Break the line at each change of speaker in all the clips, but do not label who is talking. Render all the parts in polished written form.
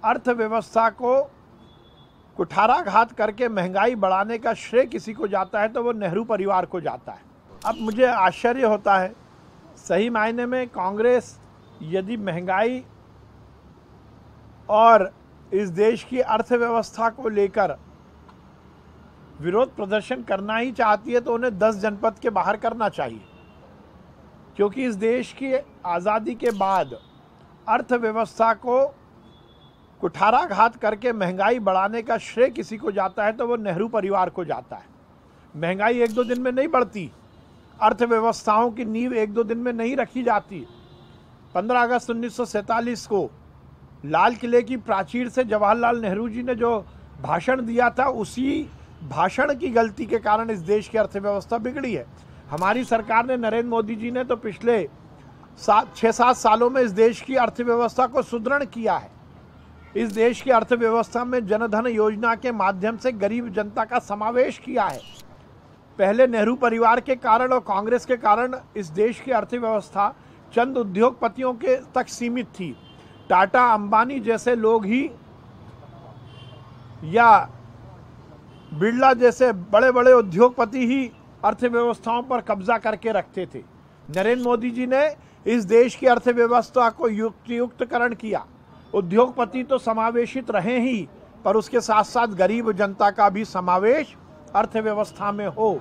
अर्थव्यवस्था को कुठाराघात करके महंगाई बढ़ाने का श्रेय किसी को जाता है तो वो नेहरू परिवार को जाता है। अब मुझे आश्चर्य होता है, सही मायने में कांग्रेस यदि महंगाई और इस देश की अर्थव्यवस्था को लेकर विरोध प्रदर्शन करना ही चाहती है तो उन्हें 10 जनपद के बाहर करना चाहिए, क्योंकि इस देश की आज़ादी के बाद अर्थव्यवस्था को कुठाराघात करके महंगाई बढ़ाने का श्रेय किसी को जाता है तो वो नेहरू परिवार को जाता है। महंगाई एक दो दिन में नहीं बढ़ती, अर्थव्यवस्थाओं की नींव एक दो दिन में नहीं रखी जाती। 15 अगस्त 1947 को लाल किले की प्राचीर से जवाहरलाल नेहरू जी ने जो भाषण दिया था, उसी भाषण की गलती के कारण इस देश की अर्थव्यवस्था बिगड़ी है। हमारी सरकार ने, नरेंद्र मोदी जी ने तो पिछले 6-7 सालों में इस देश की अर्थव्यवस्था को सुदृढ़ किया है। इस देश की अर्थव्यवस्था में जनधन योजना के माध्यम से गरीब जनता का समावेश किया है। पहले नेहरू परिवार के कारण और कांग्रेस के कारण इस देश की अर्थव्यवस्था चंद उद्योगपतियों के तक सीमित थी। टाटा, अंबानी जैसे लोग ही या बिरला जैसे बड़े बड़े उद्योगपति ही अर्थव्यवस्थाओं पर कब्जा करके रखते थे। नरेंद्र मोदी जी ने इस देश की अर्थव्यवस्था को युक्तियुक्तकरण किया। उद्योगपति तो समावेशित रहे ही, पर उसके साथ साथ गरीब जनता का भी समावेश अर्थव्यवस्था में हो।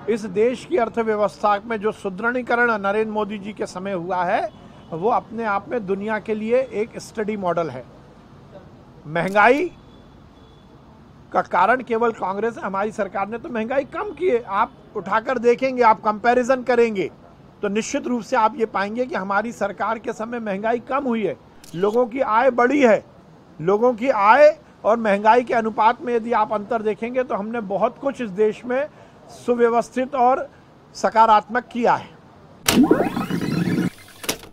इस देश की अर्थव्यवस्था में जो सुदृढ़ीकरण नरेंद्र मोदी जी के समय हुआ है, वो अपने आप में दुनिया के लिए एक स्टडी मॉडल है। महंगाई का कारण केवल कांग्रेस, हमारी सरकार ने तो महंगाई कम की है। आप उठाकर देखेंगे, आप कंपैरिजन करेंगे तो निश्चित रूप से आप ये पाएंगे कि हमारी सरकार के समय महंगाई कम हुई है, लोगों की आय बढ़ी है। लोगों की आय और महंगाई के अनुपात में यदि आप अंतर देखेंगे तो हमने बहुत कुछ इस देश में सुव्यवस्थित और सकारात्मक किया है।